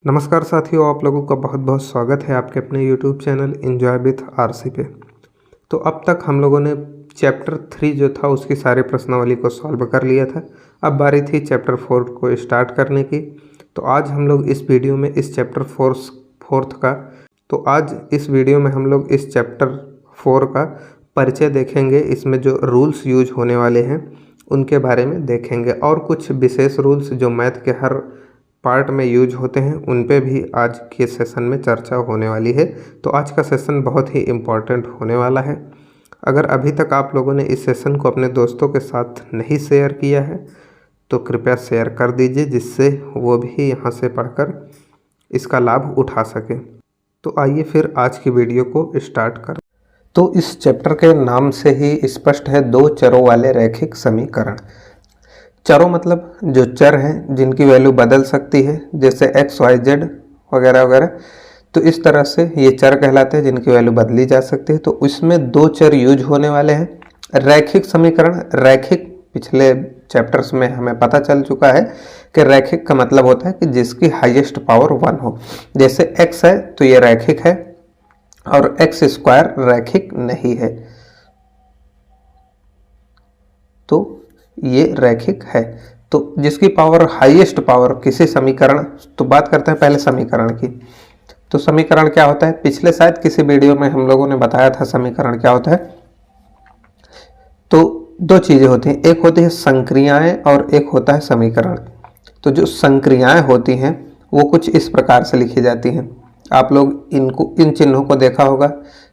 नमस्कार साथियों, आप लोगों का बहुत बहुत स्वागत है आपके अपने YouTube channel enjoy with RC पे। तो अब तक हम लोगों ने चैप्टर 3 जो था उसकी सारे प्रश्नावली को सॉल्व कर लिया था। अब बारी थी चैप्टर 4 को स्टार्ट करने की। तो आज हम लोग इस वीडियो में इस चैप्टर 4 का परिचय देखेंगे। इसमें जो रूल्स यूज होने वाले हैं उनके बारे में देखेंगे और कुछ विशेष रूल्स जो मैथ के हर पार्ट में यूज होते हैं उन पे भी आज के सेशन में चर्चा होने वाली है। तो आज का सेशन बहुत ही इम्पोर्टेंट होने वाला है। अगर अभी तक आप लोगों ने इस सेशन को अपने दोस्तों के साथ नहीं शेयर किया है तो कृपया शेयर कर दीजिए, जिससे वो भी यहाँ से पढ़कर इसका लाभ उठा सके। तो आइए फिर आज की वीडियो को स्टार्ट करें। तो इस चैप्टर के नाम से ही स्पष्ट है, दो चरों वाले रैखिक समीकरण। चरों मतलब जो चर हैं जिनकी वैल्यू बदल सकती है, जैसे एक्स वाई जेड वगैरह वगैरह। तो इस तरह से ये चर कहलाते हैं जिनकी वैल्यू बदली जा सकती है। तो इसमें दो चर यूज होने वाले हैं। रैखिक समीकरण, रैखिक पिछले चैप्टर्स में हमें पता चल चुका है कि रैखिक का मतलब होता है कि जिसकी हाईएस्ट पावर 1 हो। जैसे एक्स है तो ये रैखिक है और एक्स स्क्वायर रैखिक नहीं है, तो ये रैखिक है। तो जिसकी पावर हाईएस्ट पावर किसी समीकरण, तो बात करते हैं पहले समीकरण की। तो समीकरण क्या होता है, पिछले शायद किसी वीडियो में हम लोगों ने बताया था समीकरण क्या होता है। तो दो चीजें होती हैं, एक होती है संक्रियाएं और एक होता है समीकरण। तो जो संक्रियाएं होती हैं वो कुछ इस प्रकार से लिखी जाती हैं। आप लोग इन चिन्हों को देखा होगा,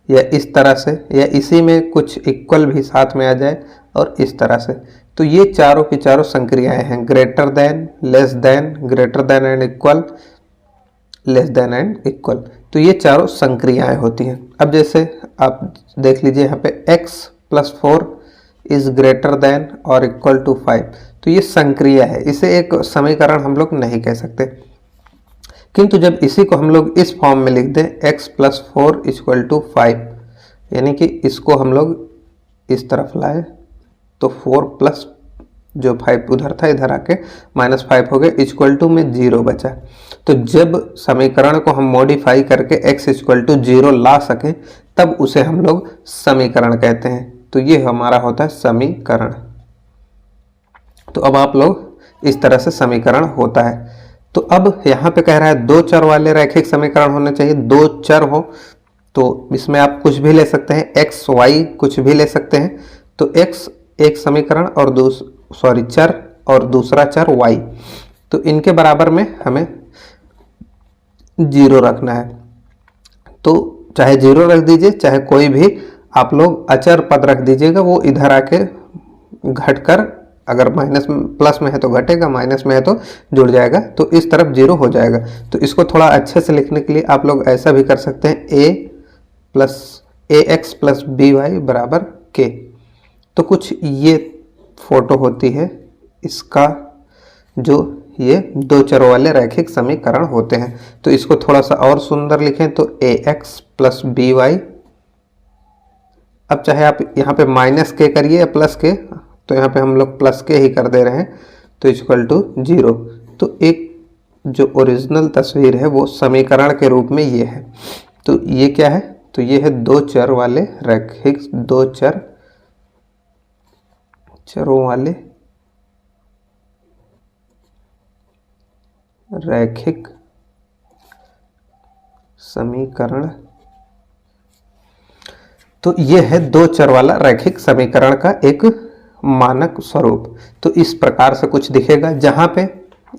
या इस तरह से, या इसी में कुछ इक्वल भी साथ में आ जाए और इस तरह से। तो ये चारों की चारों संक्रियाएं हैं, greater than, less than, greater than and equal, less than and equal. तो ये चारों संक्रियाएं होती हैं। अब जैसे आप देख लीजिए यहाँ पे x + 4 इज ग्रेटर देन और इक्वल टू 5। तो ये संक्रिया है, इसे एक समीकरण हम लोग नहीं कह सकते। किंतु जब इसी को हम लोग इस फॉर्म में लिख दें x + 4 = 5, यानी कि इसको हम लोग इस तरफ लाए तो 4 प्लस जो 5 उधर था इधर आके -5 हो गए, इक्वल टू में 0 बचा। तो जब समीकरण को हम मॉडिफाई करके x = 0 ला सकें तब उसे हम लोग समीकरण कहते हैं। तो ये हमारा होता है समीकरण। तो अब आप लोग इस तरह से समीकरण होता है। तो अब यहाँ पे कह रहा है दो चर वाले रैखिक समीकरण होने चाहिए। दो चर हो तो इसमें आप कुछ भी ले सकते हैं, एक्स वाई कुछ भी ले सकते हैं। तो x एक समीकरण और चर और दूसरा चर y, तो इनके बराबर में हमें 0 रखना है। तो चाहे 0 रख दीजिए, चाहे कोई भी आप लोग अचर पद रख दीजिएगा, वो इधर आके घटकर, अगर प्लस में है तो घटेगा, माइनस में है तो जुड़ जाएगा, तो इस तरफ 0 हो जाएगा। तो इसको थोड़ा अच्छे से लिखने के लिए आप लोग ऐसा भी कर सकते हैं, ax + by = k। तो कुछ ये फोटो होती है इसका, जो ये दो चरों वाले रैखिक समीकरण होते हैं। तो इसको थोड़ा सा और सुंदर लिखें तो ax + by। अब चाहे आप यहाँ पे -k करिए या +k, तो यहाँ पे हम लोग +k ही कर दे रहे हैं, तो = 0। तो एक जो ओरिजिनल तस्वीर है वो समीकरण के रूप में ये है। तो ये क्या है, तो ये है दो चर वाले रैखिक, दो चरों वाले रैखिक समीकरण। तो ये है दो चर वाला रैखिक समीकरण का एक मानक स्वरूप। तो इस प्रकार से कुछ दिखेगा। जहां पे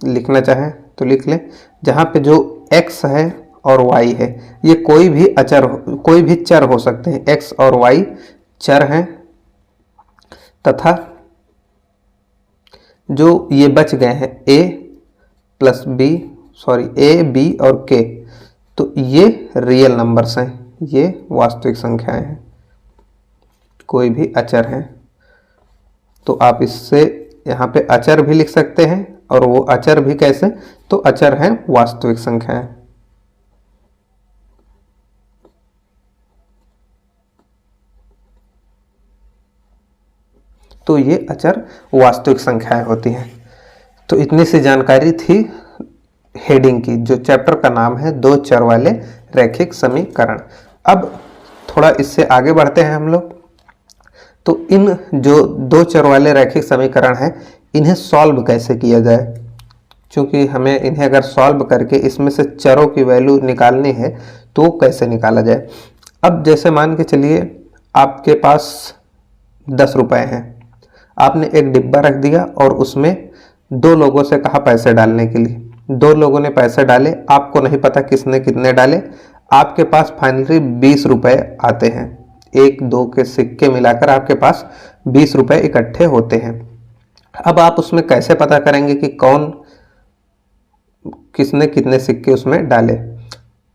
लिखना चाहें तो लिख लें, जहां पे जो x है और y है, ये कोई भी चर हो सकते हैं। x और y चर हैं, तथा जो ये बच गए हैं a, b और k, तो ये रियल नंबर्स हैं, ये वास्तविक संख्याएं हैं, कोई भी अचर हैं। तो आप इससे यहाँ पे अचर भी लिख सकते हैं, और वो अचर भी कैसे, तो अचर हैं वास्तविक संख्याएं। तो ये अचर वास्तविक संख्याएं होती हैं। तो इतनी सी जानकारी थी हेडिंग की, जो चैप्टर का नाम है दो चर वाले रैखिक समीकरण। अब थोड़ा इससे आगे बढ़ते हैं हम लोग। तो इन जो दो चर वाले रैखिक समीकरण हैं, इन्हें सॉल्व कैसे किया जाए, क्योंकि हमें इन्हें अगर सॉल्व करके इसमें से चरों की वैल्यू निकालनी है तो कैसे निकाला जाए। अब जैसे मान के चलिए आपके पास 10 रुपए हैं, आपने एक डिब्बा रख दिया और उसमें दो लोगों से कहा पैसे डालने के लिए। दो लोगों ने पैसे डाले, आपको नहीं पता किसने कितने डाले, आपके पास फाइनली 20 रुपए आते हैं। एक दो के सिक्के मिलाकर आपके पास 20 रुपए इकट्ठे होते हैं। अब आप उसमें कैसे पता करेंगे कि कौन किसने कितने सिक्के उसमें डाले।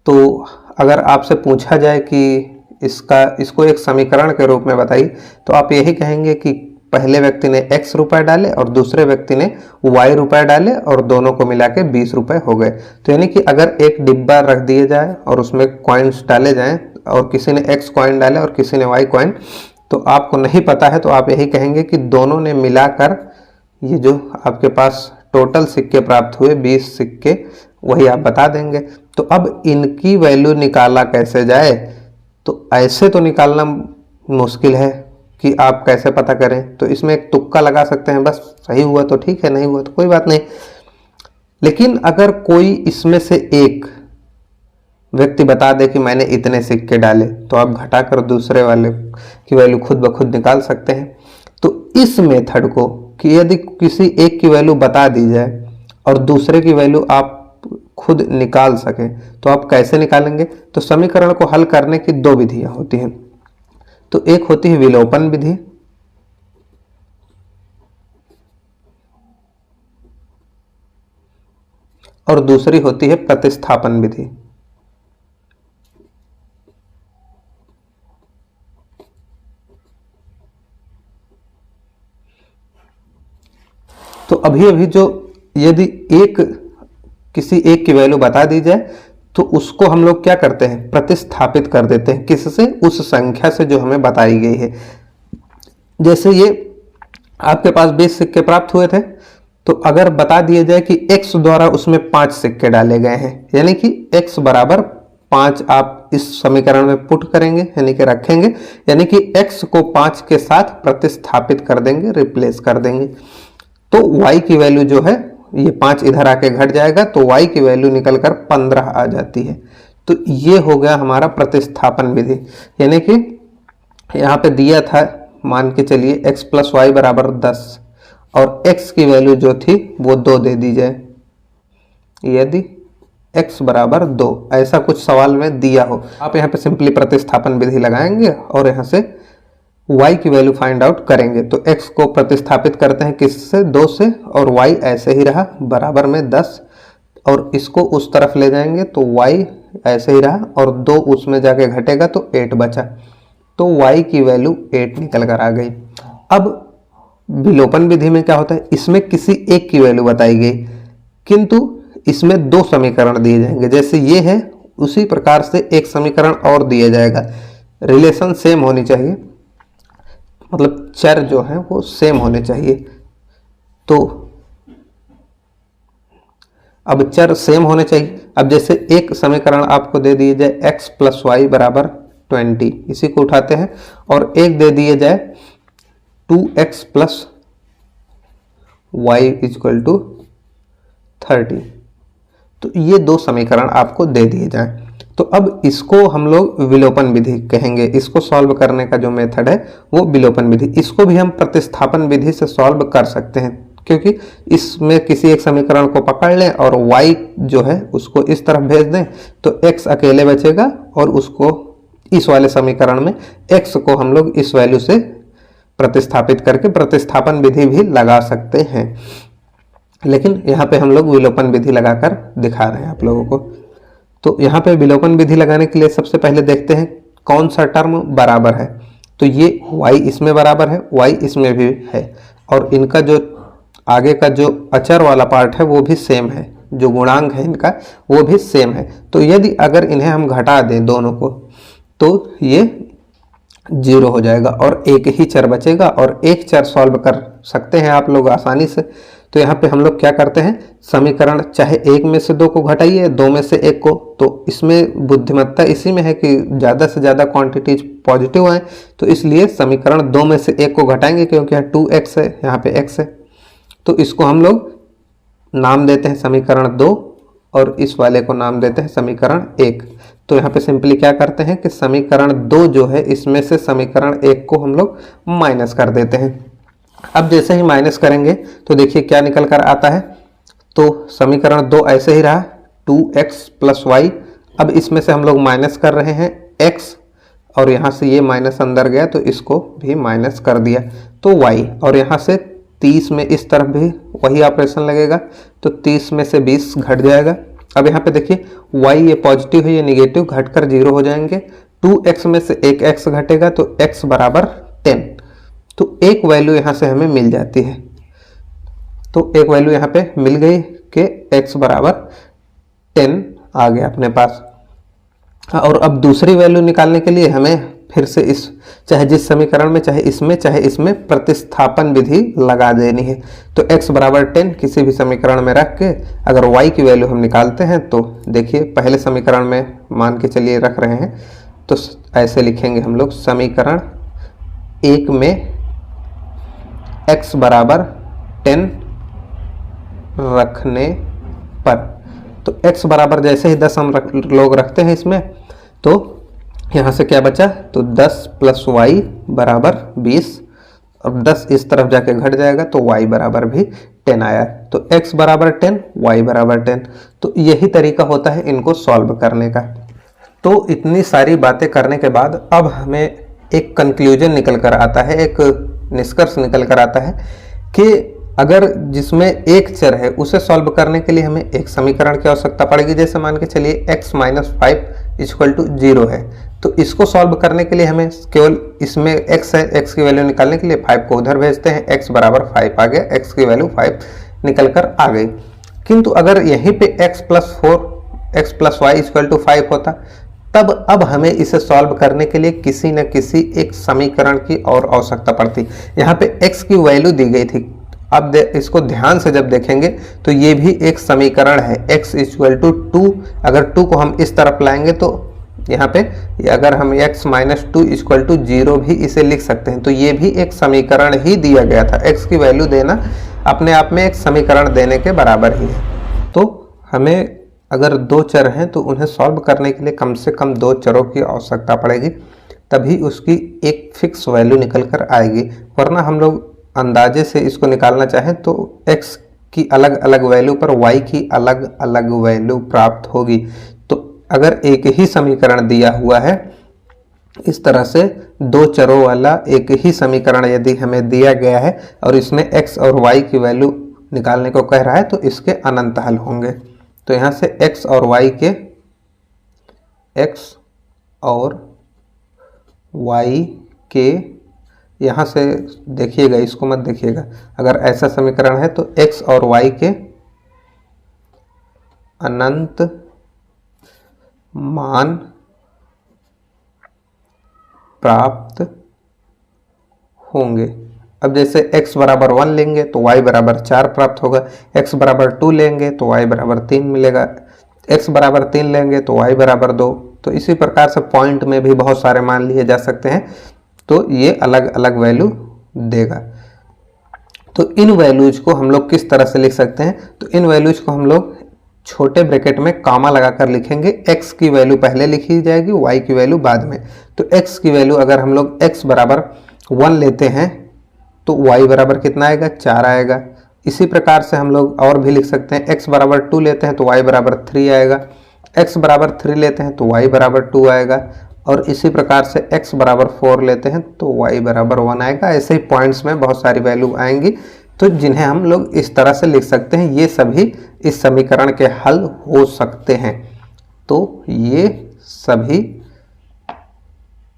तो अगर आपसे पूछा जाए कि इसको एक समीकरण के रूप में बताइए, तो आप यही कहेंगे कि पहले व्यक्ति ने x रुपए डाले और दूसरे व्यक्ति ने y रुपए डाले और दोनों को मिला के 20 रुपए हो गए। तो यानी कि अगर एक डिब्बा रख दिया जाए और उसमें कॉइन्स डाले जाएं और किसी ने x कॉइन डाले और किसी ने y कॉइन, तो आपको नहीं पता है तो आप यही कहेंगे कि दोनों ने मिलाकर ये जो आपके पास टोटल सिक्के प्राप्त हुए 20 सिक्के, वही आप बता देंगे। तो अब इनकी वैल्यू निकाला कैसे जाए, तो ऐसे तो निकालना मुश्किल है कि आप कैसे पता करें। तो इसमें एक तुक्का लगा सकते हैं, बस सही हुआ तो ठीक है, नहीं हुआ तो कोई बात नहीं। लेकिन अगर कोई इसमें से एक व्यक्ति बता दे कि मैंने इतने सिक्के डाले, तो आप घटाकर दूसरे वाले की वैल्यू खुद ब खुद निकाल सकते हैं। तो इस मेथड को कि यदि किसी एक की वैल्यू बता दी जाए और दूसरे की वैल्यू आप खुद निकाल सकें, तो आप कैसे निकालेंगे। तो समीकरण को हल करने की दो विधियां होती हैं। तो एक होती है विलोपन विधि और दूसरी होती है प्रतिस्थापन विधि। तो अभी जो यदि किसी एक की वैल्यू बता दी जाए तो उसको हम लोग क्या करते हैं, प्रतिस्थापित कर देते हैं किससे, उस संख्या से जो हमें बताई गई है। जैसे ये आपके पास 20 सिक्के प्राप्त हुए थे, तो अगर बता दिया जाए कि x द्वारा उसमें 5 सिक्के डाले गए हैं, यानी कि x बराबर 5 आप इस समीकरण में पुट करेंगे, यानी कि रखेंगे, यानी कि x को 5 के साथ प्रतिस्थापित कर देंगे, रिप्लेस कर देंगे। तो y की वैल्यू जो है, ये 5 इधर आके घट जाएगा तो y की वैल्यू निकलकर 15 आ जाती है। तो ये हो गया हमारा प्रतिस्थापन विधि। यानी कि यहाँ पे दिया था, मान के चलिए x प्लस वाई बराबर 10 और x की वैल्यू जो थी वो 2 दे दी जाए। यदि x बराबर 2 ऐसा कुछ सवाल में दिया हो, आप यहाँ पे सिंपली प्रतिस्थापन विधि लगाएंगे और यहाँ से y की वैल्यू फाइंड आउट करेंगे। तो x को प्रतिस्थापित करते हैं किससे, 2 से, और y ऐसे ही रहा बराबर में 10, और इसको उस तरफ ले जाएंगे तो y ऐसे ही रहा और 2 उसमें जाके घटेगा तो 8 बचा। तो y की वैल्यू 8 निकल कर आ गई। अब विलोपन विधि में क्या होता है, इसमें किसी एक की वैल्यू बताई गई, किंतु इसमें 2 समीकरण दिए जाएंगे। जैसे ये है उसी प्रकार से एक समीकरण और दिया जाएगा। रिलेशन सेम होनी चाहिए, मतलब चर जो है वो सेम होने चाहिए। तो अब चर सेम होने चाहिए। अब जैसे एक समीकरण आपको दे दिए जाए x प्लस वाई बराबर 20, इसी को उठाते हैं, और एक दे दिए जाए 2x plus Y equal to 30। तो ये 2 समीकरण आपको दे दिए जाए, तो अब इसको हम लोग विलोपन विधि कहेंगे। इसको सॉल्व करने का जो मेथड है वो विलोपन विधि। इसको भी हम प्रतिस्थापन विधि से सॉल्व कर सकते हैं, क्योंकि इसमें किसी एक समीकरण को पकड़ लें और y जो है उसको इस तरफ भेज दें तो x अकेले बचेगा, और उसको इस वाले समीकरण में x को हम लोग इस वैल्यू से प्रतिस्थापित करके प्रतिस्थापन विधि भी लगा सकते हैं। लेकिन यहाँ पे हम लोग विलोपन विधि लगाकर दिखा रहे हैं आप लोगों को। तो यहाँ पे विलोपन विधि लगाने के लिए सबसे पहले देखते हैं कौन सा टर्म बराबर है। तो ये y इसमें बराबर है, y इसमें भी है, और इनका जो आगे का जो अचर वाला पार्ट है वो भी सेम है, जो गुणांक है इनका वो भी सेम है। तो यदि अगर इन्हें हम घटा दें दोनों को, तो ये 0 हो जाएगा और एक ही चर बचेगा, और एक चर सॉल्व कर सकते हैं आप लोग आसानी से। तो यहाँ पे हम लोग क्या करते हैं, समीकरण चाहे एक में से दो को घटाइए, दो में से एक को, तो इसमें बुद्धिमत्ता इसी में है कि ज़्यादा से ज़्यादा क्वांटिटीज पॉजिटिव आए, तो इसलिए समीकरण दो में से एक को घटाएंगे, क्योंकि यहाँ 2x है, यहाँ पे x है, तो इसको हम लोग नाम देते हैं समीकरण 2 और इस वाले को नाम देते हैं समीकरण 1। तो यहाँ पे सिंपली क्या करते हैं कि समीकरण 2 जो है इसमें से समीकरण 1 को हम लोग माइनस कर देते हैं। अब जैसे ही माइनस करेंगे तो देखिए क्या निकल कर आता है, तो समीकरण 2 ऐसे ही रहा 2x + y। अब इसमें से हम लोग माइनस कर रहे हैं x, और यहाँ से ये माइनस अंदर गया तो इसको भी माइनस कर दिया, तो y, और यहाँ से 30 में इस तरफ भी वही ऑपरेशन लगेगा, तो 30 में से 20 घट जाएगा। अब यहाँ पे देखिए y ये पॉजिटिव है, ये निगेटिव, घटकर 0 हो जाएंगे। 2x में से एक x घटेगा तो x बराबर 10, तो एक वैल्यू यहाँ से हमें मिल जाती है। तो एक वैल्यू यहाँ पे मिल गई कि x बराबर 10 आ गया अपने पास। और अब दूसरी वैल्यू निकालने के लिए हमें फिर से इस चाहे जिस समीकरण में चाहे इसमें प्रतिस्थापन विधि लगा देनी है। तो x बराबर 10 किसी भी समीकरण में रख के अगर y की वैल्यू हम निकालते हैं, तो देखिए पहले समीकरण में मान के चलिए रख रहे हैं, तो ऐसे लिखेंगे हम लोग समीकरण 1 में x बराबर 10 रखने पर, तो x बराबर जैसे ही 10 हम लोग रखते हैं इसमें, तो यहाँ से क्या बचा, तो 10 + y बराबर 20, और 10 इस तरफ जाके घट जाएगा तो y बराबर भी 10 आया। तो x बराबर 10, y बराबर 10। तो यही तरीका होता है इनको सॉल्व करने का। तो इतनी सारी बातें करने के बाद अब हमें एक कंक्लूजन निकल कर आता है, एक निष्कर्ष निकल कर आता है कि अगर जिसमें एक चर है उसे सॉल्व करने के लिए हमें एक समीकरण की आवश्यकता पड़ेगी। जैसे मान के चलिए x - 5 = 0 है, तो इसको सॉल्व करने के लिए हमें केवल इसमें x है, x की वैल्यू निकालने के लिए 5 को उधर भेजते हैं, x बराबर 5 आ गया, x की वैल्यू 5 निकल कर आ गई। किंतु अगर यहीं पे x + y = 5 होता, तब अब हमें इसे सॉल्व करने के लिए किसी न किसी एक समीकरण की और आवश्यकता पड़ती। यहाँ पे x की वैल्यू दी गई थी, अब इसको ध्यान से जब देखेंगे तो ये भी एक समीकरण है, x = 2। अगर 2 को हम इस तरफ लाएंगे तो यहाँ पे अगर हम x - 2 = 0 भी इसे लिख सकते हैं, तो ये भी एक समीकरण ही दिया गया था। x की वैल्यू देना अपने आप में एक समीकरण देने के बराबर ही है। तो हमें अगर दो चर हैं तो उन्हें सॉल्व करने के लिए कम से कम दो चरों की आवश्यकता पड़ेगी, तभी उसकी एक फिक्स वैल्यू निकल कर आएगी। वरना हम लोग अंदाजे से इसको निकालना चाहें तो x की अलग अलग वैल्यू पर y की अलग अलग वैल्यू प्राप्त होगी। तो अगर एक ही समीकरण दिया हुआ है, इस तरह से दो चरों वाला एक ही समीकरण यदि हमें दिया गया है और इसमें x और y की वैल्यू निकालने को कह रहा है, तो इसके अनंत हल होंगे। तो यहाँ से x और y के यहाँ से देखिएगा, इसको मत देखिएगा, अगर ऐसा समीकरण है तो x और y के अनंत मान प्राप्त होंगे। अब जैसे x बराबर 1 लेंगे तो y बराबर 4 प्राप्त होगा, x बराबर 2 लेंगे तो y बराबर 3 मिलेगा, x बराबर 3 लेंगे तो y बराबर 2। तो इसी प्रकार से पॉइंट में भी बहुत सारे मान लिए जा सकते हैं, तो ये अलग अलग वैल्यू देगा। तो इन वैल्यूज को हम लोग किस तरह से लिख सकते हैं, तो इन वैल्यूज को हम लोग छोटे ब्रैकेट में कामा लगाकर लिखेंगे। x की वैल्यू पहले लिखी जाएगी, y की वैल्यू बाद में। तो x की वैल्यू अगर हम लोग x बराबर 1 लेते हैं तो y बराबर कितना आएगा, 4 आएगा। इसी प्रकार से हम लोग और भी लिख सकते हैं, x बराबर 2 लेते हैं तो y बराबर 3 आएगा, x बराबर 3 लेते हैं तो y बराबर 2 आएगा, और इसी प्रकार से x बराबर 4 लेते हैं तो y बराबर 1 आएगा। ऐसे ही पॉइंट्स में बहुत सारी वैल्यू आएंगी, तो जिन्हें हम लोग इस तरह से लिख सकते हैं। ये सभी इस समीकरण के हल हो सकते हैं। तो ये सभी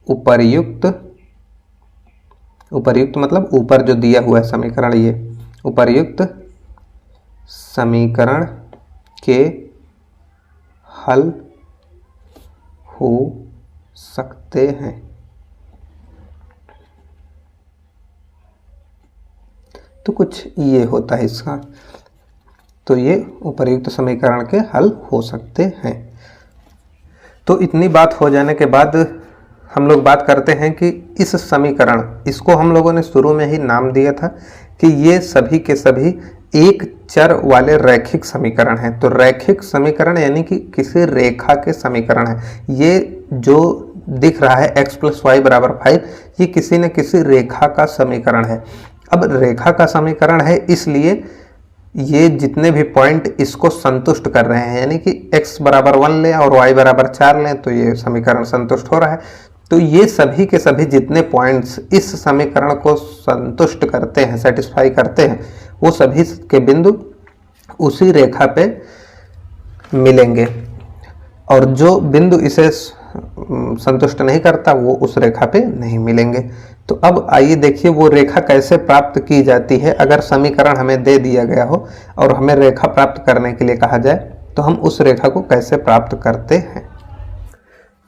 उपर्युक्त मतलब ऊपर जो दिया हुआ है समीकरण, ये उपर्युक्त समीकरण के हल हो सकते हैं। तो कुछ ये होता है इसका। तो ये उपर्युक्त समीकरण के हल हो सकते हैं। तो इतनी बात हो जाने के बाद हम लोग बात करते हैं कि इस समीकरण, इसको हम लोगों ने शुरू में ही नाम दिया था कि ये सभी के सभी एक चर वाले रैखिक समीकरण हैं। तो रैखिक समीकरण यानी कि किसी रेखा के समीकरण है। ये जो दिख रहा है x + y = 5, ये किसी न किसी रेखा का समीकरण है। अब रेखा का समीकरण है इसलिए ये जितने भी पॉइंट इसको संतुष्ट कर रहे हैं, यानी कि x = 1 लें और y = 4 लें तो ये समीकरण संतुष्ट हो रहा है। तो ये सभी के सभी जितने पॉइंट्स इस समीकरण को संतुष्ट करते हैं, सेटिस्फाई करते हैं, वो सभी के बिंदु उसी रेखा पे मिलेंगे और जो बिंदु इसे संतुष्ट नहीं करता वो उस रेखा पे नहीं मिलेंगे। तो अब आइए देखिए वो रेखा कैसे प्राप्त की जाती है। अगर समीकरण हमें दे दिया गया हो और हमें रेखा प्राप्त करने के लिए कहा जाए तो हम उस रेखा को कैसे प्राप्त करते हैं।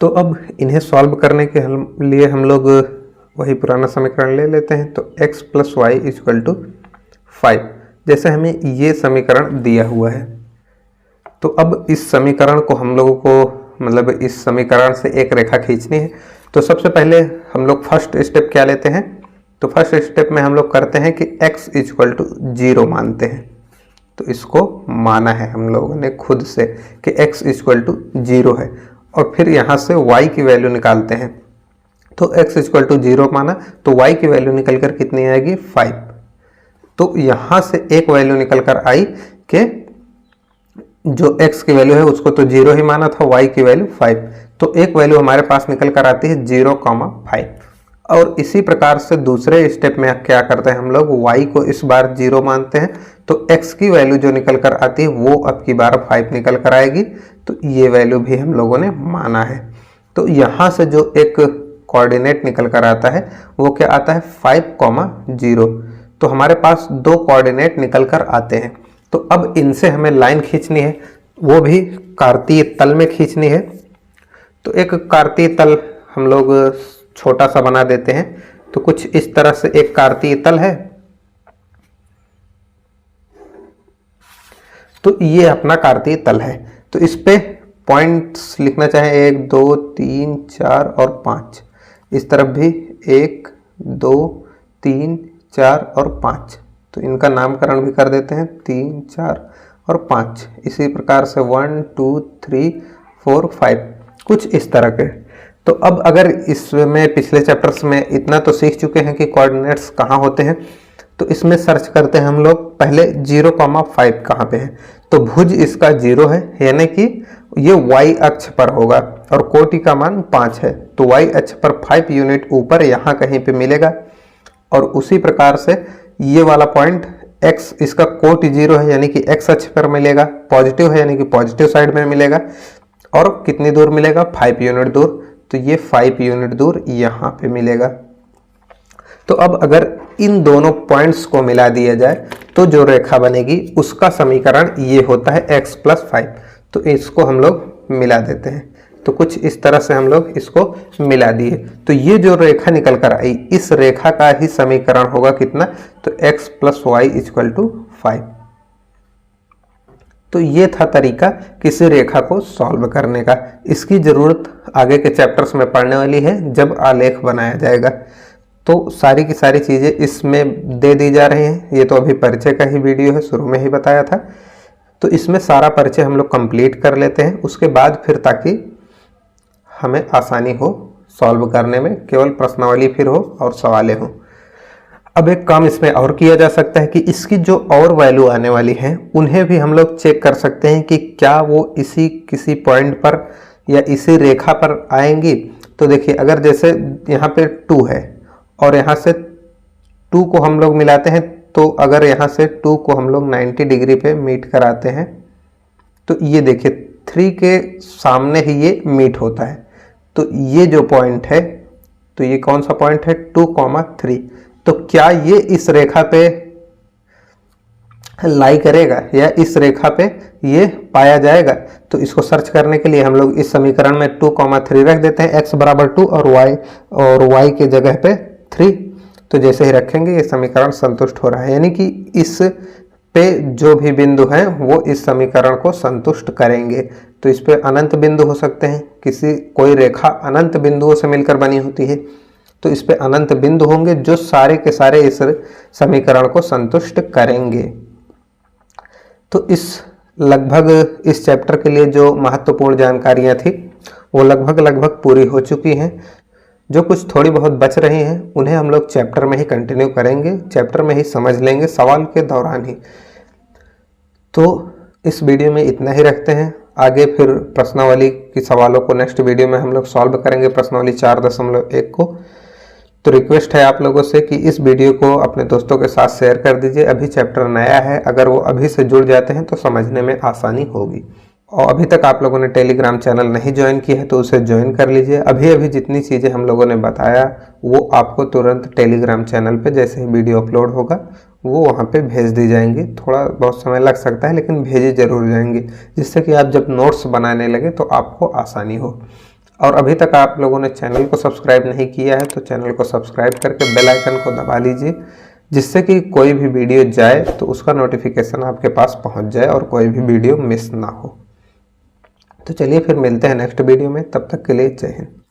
तो अब इन्हें सॉल्व करने के लिए हम लोग वही पुराना समीकरण ले लेते हैं। तो x + y = 5, जैसे हमें ये समीकरण दिया हुआ है। तो अब इस समीकरण को हम लोगों को, मतलब इस समीकरण से एक रेखा खींचनी है। तो सबसे पहले हम लोग फर्स्ट स्टेप क्या लेते हैं, तो फर्स्ट स्टेप में हम लोग करते हैं कि x = 0 मानते हैं। तो इसको माना है हम लोगों ने खुद से कि x = 0 है और फिर यहाँ से y की वैल्यू निकालते हैं। तो x = 0 माना तो y की वैल्यू निकल कर कितनी आएगी, 5। तो यहाँ से एक वैल्यू निकल कर आई कि जो x की वैल्यू है उसको तो 0 ही माना था, y की वैल्यू 5। तो एक वैल्यू हमारे पास निकल कर आती है 0,5। और इसी प्रकार से दूसरे स्टेप में क्या करते हैं हम लोग, y को इस बार 0 मानते हैं। तो x की वैल्यू जो निकल कर आती है वो अब की बार 5 निकल कर आएगी। तो ये वैल्यू भी हम लोगों ने माना है। तो यहाँ से जो एक कोऑर्डिनेट निकल कर आता है वो क्या आता है, 5,0। तो हमारे पास 2 कोऑर्डिनेट निकल कर आते हैं। तो अब इनसे हमें लाइन खींचनी है, वो भी कार्तीय तल में खींचनी है। तो एक कार्तीय तल हम लोग छोटा सा बना देते हैं। तो कुछ इस तरह से एक कार्तीय तल है। तो ये अपना कार्तीय तल है। तो इस पे पॉइंट्स लिखना चाहे 1 2 3 4 और 5। इस तरफ भी 1 2 3 4 और 5। तो इनका नामकरण भी कर देते हैं 3 4 और 5। इसी प्रकार से 1 2 3 4 5, कुछ इस तरह के। तो अब अगर इसमें पिछले चैप्टर्स में इतना तो सीख चुके हैं कि कोऑर्डिनेट्स कहाँ होते हैं, तो इसमें सर्च करते हैं हम लोग पहले 0,5 कहाँ पे है। तो भुज इसका 0 है, यानी कि ये y अक्ष पर होगा और कोटि का मान 5 है। तो y अक्ष पर 5 यूनिट ऊपर यहाँ कहीं पे मिलेगा। और उसी प्रकार से ये वाला पॉइंट x, इसका कोटि 0 है यानी कि x अक्ष पर मिलेगा, पॉजिटिव है यानी कि पॉजिटिव साइड में मिलेगा। और कितनी दूर मिलेगा, 5 यूनिट दूर। तो ये 5 यूनिट दूर यहाँ पे मिलेगा। तो अब अगर इन दोनों पॉइंट्स को मिला दिया जाए तो जो रेखा बनेगी उसका समीकरण ये होता है x + 5। तो इसको हम लोग मिला देते हैं। तो कुछ इस तरह से हम लोग इसको मिला दिए। तो ये जो रेखा निकल कर आई, इस रेखा का ही समीकरण होगा कितना, तो x + y = 5। तो ये था तरीका किसी रेखा को सॉल्व करने का। इसकी ज़रूरत आगे के चैप्टर्स में पढ़ने वाली है जब आलेख बनाया जाएगा। तो सारी की सारी चीज़ें इसमें दे दी जा रही हैं। ये तो अभी परिचय का ही वीडियो है, शुरू में ही बताया था। तो इसमें सारा परिचय हम लोग कंप्लीट कर लेते हैं, उसके बाद फिर ताकि हमें आसानी हो सॉल्व करने में, केवल प्रश्नावली फिर हो और सवालें हो। अब एक काम इसमें और किया जा सकता है कि इसकी जो और वैल्यू आने वाली हैं उन्हें भी हम लोग चेक कर सकते हैं कि क्या वो इसी किसी पॉइंट पर या इसी रेखा पर आएंगी। तो देखिए, अगर जैसे यहाँ पे 2 है और यहाँ से 2 को हम लोग मिलाते हैं, तो अगर यहाँ से 2 को हम लोग 90 डिग्री पे मीट कराते हैं तो ये देखिए 3 के सामने ही ये मीट होता है। तो ये जो पॉइंट है, तो ये कौन सा पॉइंट है, 2,3। तो क्या ये इस रेखा पे लाई करेगा या इस रेखा पे ये पाया जाएगा। तो इसको सर्च करने के लिए हम लोग इस समीकरण में 2,3 रख देते हैं, x = 2 और y के जगह पे 3। तो जैसे ही रखेंगे ये समीकरण संतुष्ट हो रहा है, यानी कि इस पे जो भी बिंदु हैं वो इस समीकरण को संतुष्ट करेंगे। तो इस पे अनंत बिंदु हो सकते हैं, कोई रेखा अनंत बिंदुओं से मिलकर बनी होती है, तो इस पे अनंत बिंदु होंगे जो सारे के सारे इस समीकरण को संतुष्ट करेंगे। तो इस चैप्टर के लिए जो महत्वपूर्ण जानकारियां थी वो लगभग पूरी हो चुकी हैं। जो कुछ थोड़ी बहुत बच रही हैं उन्हें हम लोग चैप्टर में ही कंटिन्यू करेंगे, चैप्टर में ही समझ लेंगे सवाल के दौरान ही। तो इस वीडियो में इतना ही रखते हैं, आगे फिर प्रश्नावली की सवालों को नेक्स्ट वीडियो में हम लोग सॉल्व करेंगे, प्रश्नावली 4.1 को। तो रिक्वेस्ट है आप लोगों से कि इस वीडियो को अपने दोस्तों के साथ शेयर कर दीजिए। अभी चैप्टर नया है, अगर वो अभी से जुड़ जाते हैं तो समझने में आसानी होगी। और अभी तक आप लोगों ने टेलीग्राम चैनल नहीं ज्वाइन किया है तो उसे ज्वाइन कर लीजिए। अभी जितनी चीज़ें हम लोगों ने बताया वो आपको तुरंत टेलीग्राम चैनल पे जैसे ही वीडियो अपलोड होगा वो वहाँ पे भेज दी जाएंगी। थोड़ा बहुत समय लग सकता है लेकिन भेजी जरूर जाएंगी, जिससे कि आप जब नोट्स बनाने लगे तो आपको आसानी हो। और अभी तक आप लोगों ने चैनल को सब्सक्राइब नहीं किया है तो चैनल को सब्सक्राइब करके बेल आइकन को दबा लीजिए, जिससे कि कोई भी वीडियो जाए तो उसका नोटिफिकेशन आपके पास पहुंच जाए और कोई भी वीडियो मिस ना हो। तो चलिए फिर मिलते हैं नेक्स्ट वीडियो में, तब तक के लिए जय हिंद।